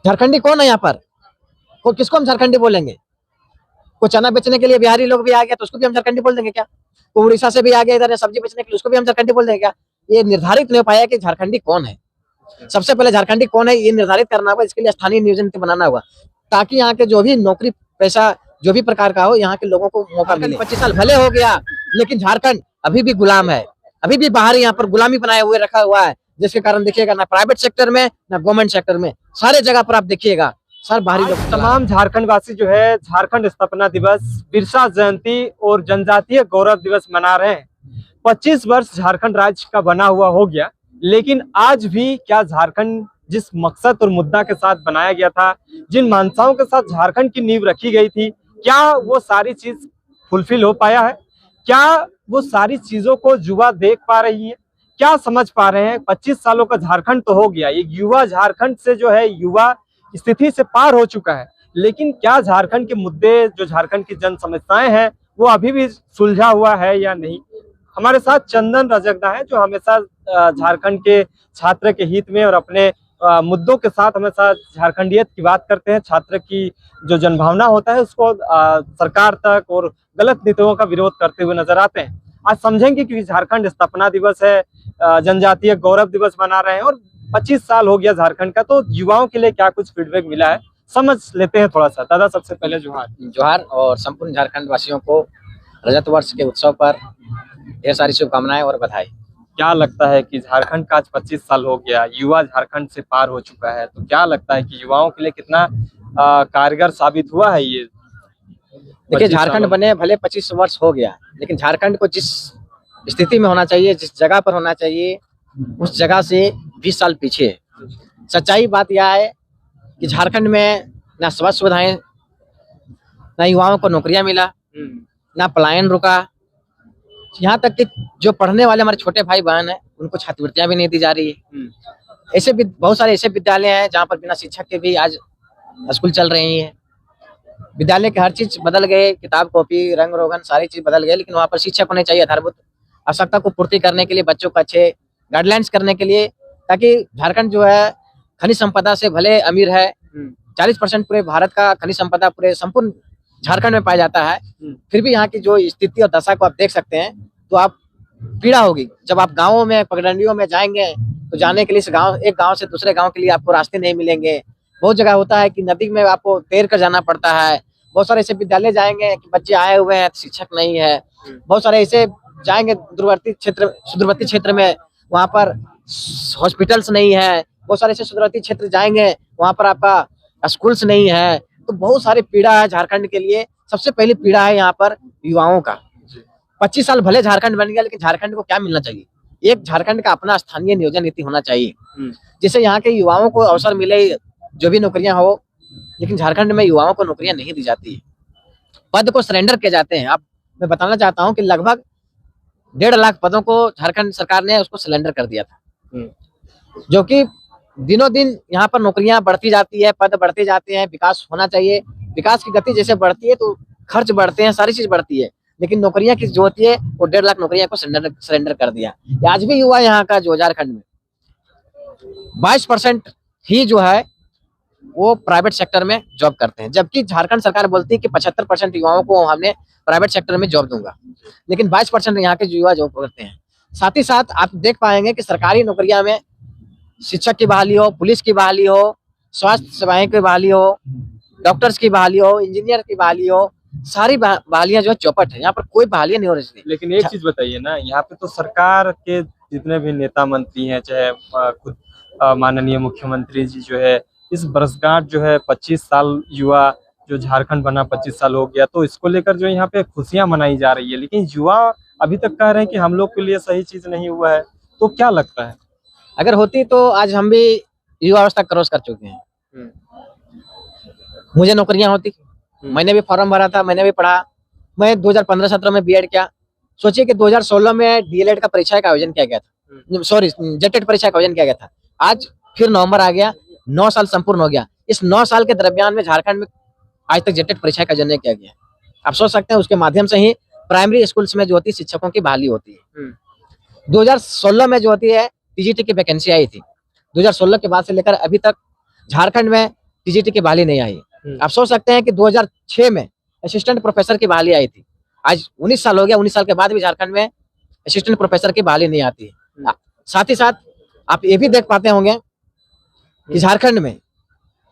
झारखंडी कौन है यहाँ पर? को किसको हम झारखंडी बोलेंगे? को चना बेचने के लिए बिहारी लोग भी आ गया तो उसको भी हम झारखंडी बोल देंगे क्या? को उड़ीसा से भी आ गया इधर सब्जी बेचने के लिए, उसको भी हम झारखंडी बोल देंगे क्या? ये निर्धारित नहीं हो पाया कि झारखंडी कौन है। सबसे पहले झारखंडी कौन है ये निर्धारित करना होगा, इसके लिए स्थानीय नियोजन नीति बनाना होगा, ताकि यहाँ के जो भी नौकरी पैसा जो भी प्रकार का हो यहाँ के लोगों को मौका मिले। 25 साल भले हो गया, लेकिन झारखंड अभी भी गुलाम है, अभी भी बाहर यहाँ पर गुलामी बनाए हुए रखा हुआ है, जिसके कारण देखिएगा ना प्राइवेट सेक्टर में ना गवर्नमेंट सेक्टर में, सारे जगह पर आप देखिएगा सर बाहरी लोग। तमाम झारखंड वासी जो है झारखंड स्थापना दिवस, बिरसा जयंती और जनजातीय गौरव दिवस मना रहे हैं। 25 वर्ष झारखंड राज्य का बना हुआ हो गया, लेकिन आज भी क्या झारखंड जिस मकसद और मुद्दा के साथ बनाया गया था, जिन मानसाओं के साथ झारखंड की नींव रखी गई थी, क्या वो सारी चीज फुलफिल हो पाया है? क्या वो सारी चीजों को युवा देख पा रही है? क्या समझ पा रहे हैं? 25 सालों का झारखंड तो हो गया, एक युवा झारखंड से जो है युवा स्थिति से पार हो चुका है, लेकिन क्या झारखंड के मुद्दे, जो झारखंड की जन समस्याएं हैं, वो अभी भी सुलझा हुआ है या नहीं? हमारे साथ चंदन रजगदा है, जो हमेशा झारखंड के छात्र के हित में और अपने मुद्दों के साथ हमेशा झारखंडियत की बात करते हैं। छात्र की जो जनभावना होता है उसको सरकार तक और गलत नीतियों का विरोध करते हुए नजर आते हैं। आज समझेंगे कि झारखंड स्थापना दिवस है, जनजातीय गौरव दिवस मना रहे हैं और 25 साल हो गया झारखंड का, तो युवाओं के लिए क्या कुछ फीडबैक मिला है समझ लेते हैं थोड़ा सा। दादा सबसे पहले जोहार और संपूर्ण झारखंड वासियों को रजत वर्ष के उत्सव पर ढेर सारी शुभकामनाएं और बधाई। क्या लगता है कि झारखंड का आज 25 साल हो गया, युवा झारखंड से पार हो चुका है, तो क्या लगता है कि युवाओं के लिए कितना कारगर साबित हुआ है ये? देखिए, झारखंड बने भले 25 वर्ष हो गया, लेकिन झारखंड को जिस स्थिति में होना चाहिए, जिस जगह पर होना चाहिए, उस जगह से 20 साल पीछे है। सच्चाई बात यह है कि झारखंड में ना स्वास्थ्य सुविधाएं, ना युवाओं को नौकरियां मिला, ना पलायन रुका, यहाँ तक कि जो पढ़ने वाले हमारे छोटे भाई बहन हैं उनको छात्रवृत्तियां भी नहीं दी जा रही है। ऐसे भी बहुत सारे ऐसे विद्यालय हैं जहाँ पर बिना शिक्षक के भी आज स्कूल चल रही है। विद्यालय के हर चीज बदल गए, किताब कॉपी रंग रोगन सारी चीज बदल गए, लेकिन वहाँ पर शिक्षक होने चाहिए आधारभूत आवश्यकता को पूर्ति करने के लिए, बच्चों को अच्छे गाइडलाइंस करने के लिए, ताकि झारखंड जो है खनिज संपदा से भले अमीर है, 40% पूरे भारत का खनिज संपदा पूरे संपूर्ण झारखंड में पाया जाता है, फिर भी यहाँ की जो स्थिति और दशा को आप देख सकते हैं तो आप पीड़ा होगी। जब आप गाँवों में पगडंडियों में जाएंगे तो जाने के लिए एक गाँव से दूसरे गाँव के लिए आपको रास्ते नहीं मिलेंगे। बहुत जगह होता है कि नदी में आपको तैर कर जाना पड़ता है। बहुत सारे ऐसे विद्यालय जाएंगे कि बच्चे आए हुए हैं, शिक्षक नहीं है। बहुत सारे ऐसे जाएंगे सुदूरवर्ती क्षेत्र में, वहाँ पर हॉस्पिटल्स नहीं है। बहुत सारे ऐसे सुदूरवर्ती क्षेत्र जाएंगे, वहाँ पर आपका स्कूल्स नहीं है। तो बहुत सारी पीड़ा है झारखंड के लिए। सबसे पहली पीड़ा है यहाँ पर युवाओं का। 25 साल भले झारखंड बन गया, लेकिन झारखंड को क्या मिलना चाहिए? एक झारखंड का अपना स्थानीय नियोजन नीति होना चाहिए, जिससे यहाँ के युवाओं को अवसर मिले, जो भी नौकरियां हो। लेकिन झारखंड में युवाओं को नौकरियां नहीं दी जाती है, पद को सरेंडर किए जाते हैं। अब मैं बताना चाहता हूँ कि लगभग 1.5 लाख पदों को झारखंड सरकार ने उसको सिलेंडर कर दिया था, जो कि दिनों दिन यहाँ पर नौकरियां बढ़ती जाती है, पद बढ़ते जाते हैं। विकास होना चाहिए, विकास की गति जैसे बढ़ती है तो खर्च बढ़ते हैं, सारी चीज बढ़ती है, लेकिन नौकरियां की जो होती है वो 1.5 लाख नौकरियां को सरेंडर कर दिया। आज भी युवा यहाँ का जो झारखंड में 22% ही जो है वो प्राइवेट सेक्टर में जॉब करते हैं, जबकि झारखंड सरकार बोलती है कि 75% युवाओं को हमने प्राइवेट सेक्टर में जॉब दूंगा, लेकिन 22% यहाँ के युवा जॉब करते हैं। साथ ही साथ आप देख पाएंगे कि सरकारी नौकरियां में शिक्षक की बहाली हो, पुलिस की बहाली हो, स्वास्थ्य सेवाएं की बहाली हो, डॉक्टर्स की बहाली हो, इंजीनियर की बहाली हो, सारी बहालियां जो है चौपट है, यहाँ पर कोई बहालियां नहीं हो रही। लेकिन एक चीज बताइए ना, यहाँ पे तो सरकार के जितने भी नेता मंत्री हैं, चाहे खुद माननीय मुख्यमंत्री जी जो है, इस वर्षगांठ जो है 25 साल युवा जो झारखंड बना 25 साल हो गया, तो इसको लेकर जो यहाँ पे खुशियां मनाई जा रही है, लेकिन युवा अभी तक कह रहे हैं कि हम लोग के लिए सही चीज नहीं हुआ है। तो क्या लगता है, अगर होती तो आज हम भी युवा अवस्था क्रॉस कर चुके हैं। मुझे नौकरियां होती, मैंने भी फॉर्म भरा था, मैंने भी पढ़ा। मैं 2015-17 में बीएड किया। सोचिए कि 2016 में डीएलएड का परीक्षा का आयोजन किया गया था, सॉरी जेटेड परीक्षा का आयोजन किया गया था। आज फिर नवंबर आ गया, 9 साल संपूर्ण हो गया। इस 9 साल के दरमियान में झारखंड में आज तक जेटेड परीक्षा का आयोजन नहीं किया गया। आप सोच सकते हैं, उसके माध्यम से ही प्राइमरी स्कूल्स में जो होती है शिक्षकों की बहाली होती है। 2016 में जो होती है टीजीटी की वैकेंसी आई थी। 2016 के बाद से लेकर अभी तक झारखंड में टीजीटी की बहाली नहीं आई। आप सोच सकते हैं कि 2006 में असिस्टेंट प्रोफेसर की बहाली आई थी। आज 19 साल हो गया, 19 साल के बाद भी झारखंड में असिस्टेंट प्रोफेसर की बहाली नहीं आती है। साथ ही साथ आप ये भी देख पाते होंगे कि झारखंड में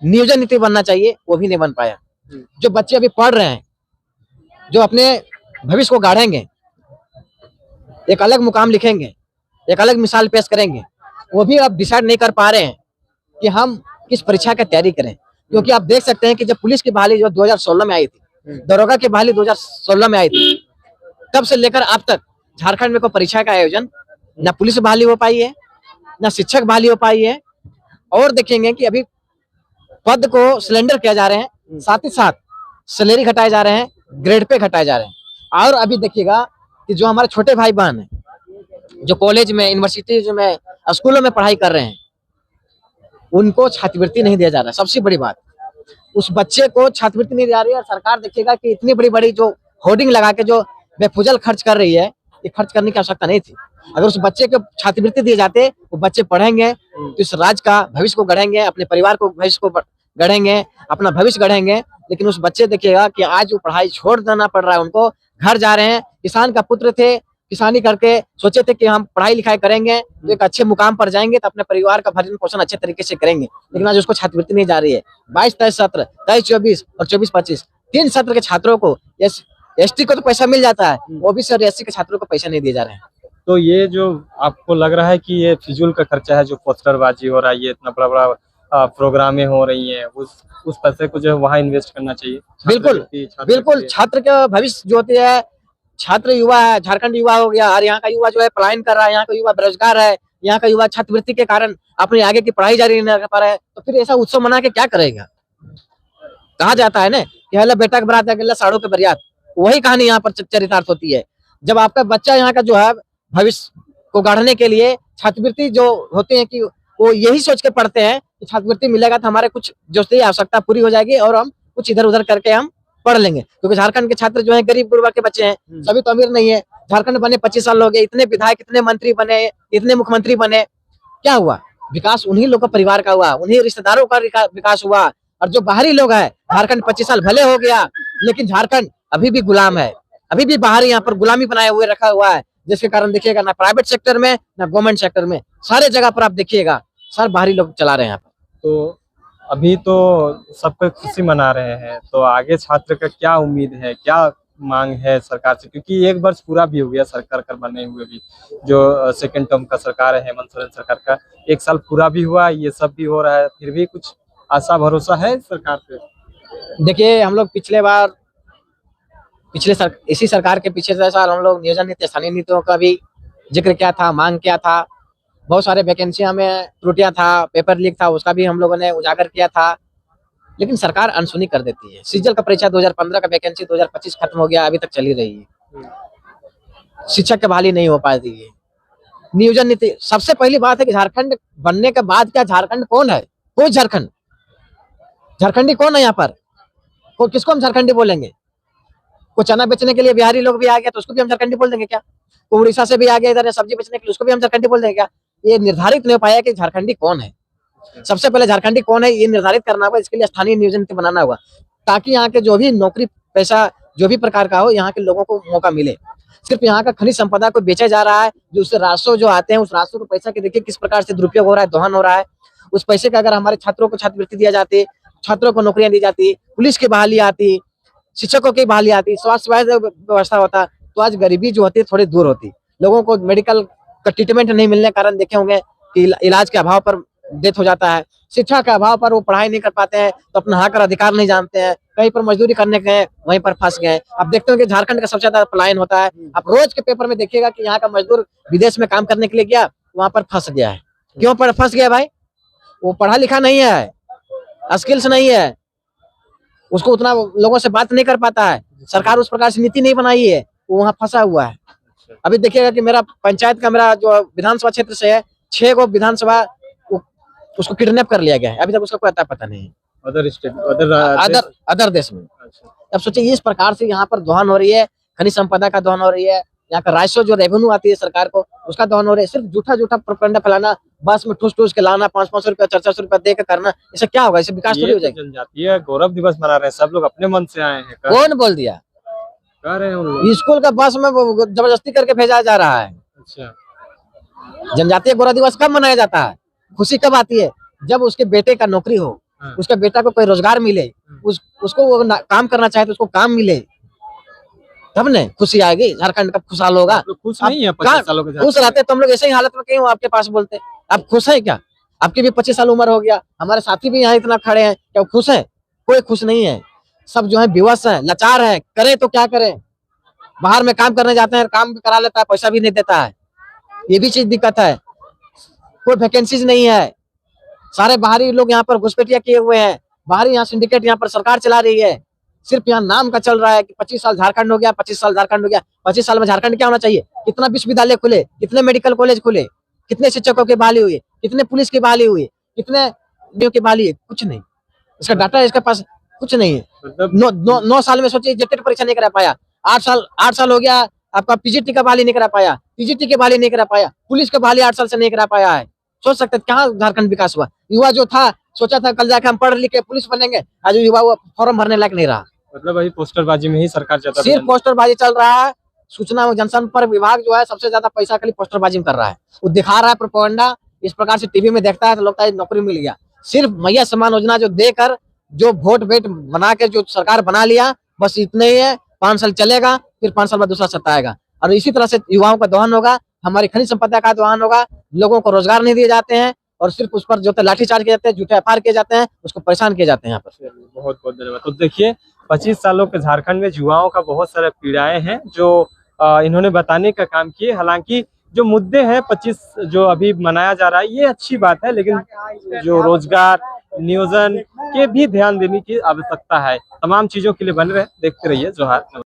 नियोजन नीति बनना चाहिए, वो भी नहीं बन पाया। जो बच्चे अभी पढ़ रहे हैं, जो अपने भविष्य को गाढ़ेंगे, एक अलग मुकाम लिखेंगे, एक अलग मिसाल पेश करेंगे, वो भी अब डिसाइड नहीं कर पा रहे हैं कि हम किस परीक्षा की तैयारी करें। क्योंकि आप देख सकते हैं कि जब पुलिस की बहाली जो 2016 में आई थी, दरोगा की बहाली 2016 में आई थी, तब से लेकर अब तक झारखंड में कोई परीक्षा का आयोजन, न पुलिस बहाली हो पाई है, न शिक्षक बहाली हो पाई है। और देखेंगे कि अभी पद को सिलेंडर किया जा रहे हैं, साथ ही साथ सैलरी घटाए जा रहे हैं, ग्रेड पे घटाए जा रहे हैं। और अभी देखिएगा कि जो हमारे छोटे भाई बहन हैं, जो कॉलेज में, यूनिवर्सिटी में, स्कूलों में पढ़ाई कर रहे हैं, उनको छात्रवृत्ति नहीं दिया जा रहा है। सबसे बड़ी बात, उस बच्चे को छात्रवृत्ति नहीं दिया रही है। और सरकार देखिएगा कि इतनी बड़ी बड़ी जो होर्डिंग लगा के जो बेफुजल खर्च कर रही है, ये खर्च करने की आवश्यकता नहीं थी। अगर उस बच्चे को छात्रवृत्ति दिए जाते, वो बच्चे पढ़ेंगे तो इस राज्य का भविष्य को गढ़ेंगे, अपने परिवार को भविष्य को गढ़ेंगे, अपना भविष्य गढ़ेंगे। लेकिन उस बच्चे देखिएगा कि आज वो पढ़ाई छोड़ देना पड़ रहा है उनको, घर जा रहे हैं। किसान का पुत्र थे, किसानी करके सोचे थे कि हम पढ़ाई लिखाई करेंगे तो एक अच्छे मुकाम पर जाएंगे, तो अपने परिवार का भरण पोषण अच्छे तरीके से करेंगे। लेकिन आज उसको छात्रवृत्ति नहीं जा रही है। 22-23 सत्र, 23-24 और 24-25 3 सत्र के छात्रों को, एसटी को तो पैसा मिल जाता है, ओबीसी और एससी के छात्रों को पैसा नहीं दिए जा रहे हैं। तो ये जो आपको लग रहा है कि ये फिजूल का खर्चा है, जो पोस्टरबाजी हो रहा है, ये इतना बड़ा बड़ा प्रोग्रामें हो रही हैं, उस पैसे को जो है वहाँ इन्वेस्ट करना चाहिए। बिल्कुल छात्र के भविष्य जो होती है, छात्र युवा है, झारखंड युवा हो गया, और यहाँ का युवा जो है पलायन कर रहा है, यहाँ का युवा बेरोजगार है, यहाँ का युवा छात्रवृत्ति के कारण अपने आगे की पढ़ाई जारी नहीं कर पा रहा है, तो फिर ऐसा उत्सव मना के क्या करेगा। कहा जाता है ना कि हेला बेटा के बरात, अकेला साड़ों के बरियात। वही कहानी यहाँ पर चरितार्थ होती है। जब आपका बच्चा यहाँ का जो है भविष्य को गढ़ने के लिए छात्रवृत्ति जो होते हैं कि वो यही सोच के पढ़ते हैं कि छात्रवृत्ति मिलेगा तो हमारे कुछ जो आवश्यकता पूरी हो जाएगी और हम कुछ इधर उधर करके हम पढ़ लेंगे। क्योंकि झारखंड के छात्र जो है गरीब गुरबा के बच्चे हैं, सभी तो अमीर नहीं है। झारखंड बने 25 साल हो गए, इतने विधायक, इतने मंत्री बने, इतने मुख्यमंत्री बने, क्या हुआ? विकास उन्हीं लोग का परिवार का हुआ, उन्हीं रिश्तेदारों का विकास हुआ। और जो बाहरी लोग है, झारखंड 25 साल भले हो गया, लेकिन झारखंड अभी भी गुलाम है, अभी भी बाहरी यहाँ पर गुलामी बनाए हुए रखा हुआ है। जिसके कारण देखिएगा ना प्राइवेट सेक्टर में ना गवर्नमेंट सेक्टर में, सारे जगह पर आप देखिएगा सर बाहरी लोग चला रहे हैं यहाँ पर। तो अभी तो सबको खुशी मना रहे हैं, तो आगे छात्र का क्या उम्मीद है, क्या मांग है सरकार से? क्योंकि 1 वर्ष पूरा भी हो गया सरकार का बने हुए भी, जो सेकंड टर्म का सरकार है हेमंत सोरेन सरकार का, 1 साल पूरा भी हुआ, ये सब भी हो रहा है, फिर भी कुछ आशा भरोसा है सरकार पे? देखिए हम लोग इसी सरकार के पिछले साल हम लोग नियोजन नीति, स्थानीय नीतियों का भी जिक्र किया था, मांग किया था। बहुत सारे वैकेंसियां में त्रुटियां था, पेपर लीक था, उसका भी हम लोगों ने उजागर किया था। लेकिन सरकार अनसुनी कर देती है। सीजल का परीक्षा 2015 का वैकेंसी 2025 खत्म हो गया, अभी तक चली रही है। शिक्षक की बहाली नहीं हो पाती है। नियोजन नीति, सबसे पहली बात है कि झारखंड बनने के बाद क्या झारखंड कौन है? कोई झारखंडी कौन है यहाँ पर? किसको हम झारखंडी बोलेंगे? को चना बेचने के लिए बिहारी लोग भी आ गया तो उसको भी हम झारखंडी बोल देंगे क्या? को उड़ीसा से भी आ गया इधर सब्जी बेचने के लिए, उसको भी हम झारखंडी बोल देंगे क्या? ये निर्धारित नहीं हो पाया कि झारखंडी कौन है। सबसे पहले झारखंडी कौन है ये निर्धारित करना होगा। इसके लिए स्थानीय नियोजन नीति बनाना होगा, ताकि यहाँ के जो भी नौकरी पैसा जो भी प्रकार का हो, यहाँ के लोगों को मौका मिले। सिर्फ यहाँ का खनिज संपदा को बेचा जा रहा है, जो उससे राजस्व जो आते हैं, उस राजस्व को पैसा के देखिए किस प्रकार से दुरुपयोग हो रहा है, दोहन हो रहा है। उस पैसे का अगर हमारे छात्रों को छात्रवृत्ति दिया जाती, छात्रों को नौकरियां दी जाती, पुलिस की बहाली आती, शिक्षकों की बहाली आती, स्वास्थ्य व्यवस्था होता, तो आज गरीबी जो होती है थोड़ी दूर होती। लोगों को मेडिकल का ट्रीटमेंट नहीं मिलने के कारण देखे होंगे कि इलाज के अभाव पर डेथ हो जाता है। शिक्षा के अभाव पर वो पढ़ाई नहीं कर पाते हैं, तो अपना हक और अधिकार नहीं जानते हैं, कहीं पर मजदूरी करने गए वहीं पर फंस गए। आप देखते हो कि झारखंड का सबसे ज्यादा पलायन होता है। आप रोज के पेपर में देखिएगा कि यहाँ का मजदूर विदेश में काम करने के लिए गया, वहां पर फंस गया है। क्यों पर फंस गया भाई? वो पढ़ा लिखा नहीं है, स्किल्स नहीं है, उसको उतना लोगों से बात नहीं कर पाता है, सरकार उस प्रकार से नीति नहीं बनाई है, वो वहाँ फंसा हुआ है। अभी देखिएगा कि मेरा पंचायत का, मेरा जो विधानसभा क्षेत्र से है, 6 गो विधानसभा उसको किडनैप कर लिया गया है, अभी तक उसका कोई अता पता नहीं है। अदर देश में। अब सोचिए इस प्रकार से यहाँ पर दोहन हो रही है, खनिज संपदा का दोहन हो रही है, यहाँ का राजस्व जो रेवेन्यू आती है सरकार को, उसका दोहन हो रहा है। सिर्फ झूठा झूठा प्रोपेगेंडा फैलाना, बस में ठूस ठूस के लाना, 500 रुपया 400 रुपया दे के करना, इससे क्या होगा? इससे विकास थोड़ी हो जाएगा। जनजातीय गौरव दिवस मना रहे हैं, सब लोग अपने मन से आए हैं, कौन बोल दिया? कह रहे हैं उन लोग। स्कूल का बस में जबरदस्ती करके भेजा जा रहा है। अच्छा, जनजातीय गौरव दिवस कब मनाया जाता है? खुशी कब आती है? जब उसके बेटे का नौकरी हो, उसके बेटा को कोई रोजगार मिले, उसको वो काम करना चाहे तो उसको काम मिले, तब न खुशी आएगी। झारखंड कब खुशहाल होगा? तो खुश नहीं है 25 सालों के खुश रहते तुम लोग ऐसे ही हालत में क्यों आपके पास बोलते? आप खुश है क्या? आपकी भी 25 साल उम्र हो गया, हमारे साथी भी यहाँ इतना खड़े हैं, क्या खुश है? कोई खुश नहीं है। सब जो है बेवश है, लाचार है। करे तो क्या करें? बाहर में काम करने जाते हैं, काम भी करा लेता है, पैसा भी नहीं देता है। ये भी चीज दिक्कत है। कोई वैकेंसीज नहीं है, सारे बाहरी लोग यहाँ पर घुसपैठिया किए हुए हैं। बाहरी यहाँ सिंडिकेट यहाँ पर सरकार चला रही है। सिर्फ यहाँ नाम का चल रहा है कि 25 साल झारखंड हो गया, 25 साल झारखंड हो गया। 25 साल में झारखंड क्या होना चाहिए? कितना विश्वविद्यालय खुले, कितने मेडिकल कॉलेज खुले, कितने शिक्षकों की बहाली हुई, कितने पुलिस की बहाली हुई, कितने की बहाली है? कुछ नहीं। इसका डाटा इसके पास कुछ नहीं है। मतलब 9 साल में सोचिए जेटेट परीक्षा नहीं करा पाया। 8 साल हो गया आपका पीजीटी का बहाली नहीं करा पाया, पीजीटी की बहाली नहीं करा पाया, पुलिस का बहाली 8 साल से नहीं करा पाया है। सोच सकते कहाँ झारखंड विकास हुआ? युवा जो था सोचा था कल जाकर हम पढ़ लिख के पुलिस बनेंगे, आज युवा फॉर्म भरने लायक नहीं रहा। मतलब वही पोस्टरबाजी में ही सरकार चाहता है। सिर्फ पोस्टरबाजी चल रहा है। सूचना एवं जनसंपर्क विभाग जो है सबसे ज्यादा पैसा खाली पोस्टरबाजी में कर रहा है। वो दिखा रहा है प्रोपेगेंडा, इस प्रकार से टीवी में देखता है तो लगता है नौकरी मिल गया। सिर्फ मैया सम्मान योजना जो देकर, जो वोट वेट बना के जो सरकार बना लिया, बस इतने ही है। 5 साल चलेगा, फिर 5 साल बाद दूसरा सत्ता आएगा और इसी तरह से युवाओं का दोहन होगा, हमारी खनिज संपदा का दोहन होगा। लोगों को रोजगार नहीं दिए जाते हैं और सिर्फ उस पर जो लाठीचार्ज किए जाते हैं, झूठे एफआईआर किए जाते हैं, उसको परेशान किए जाते हैं यहाँ पर। बहुत बहुत धन्यवाद। तो देखिए 25 सालों के झारखंड में युवाओं का बहुत सारे पीड़ाएं हैं जो इन्होंने बताने का काम किए। हालांकि जो मुद्दे हैं 25 जो अभी मनाया जा रहा है ये अच्छी बात है, लेकिन जो रोजगार नियोजन के भी ध्यान देने की आवश्यकता है। तमाम चीजों के लिए बन रहे, देखते रहिए जोहार।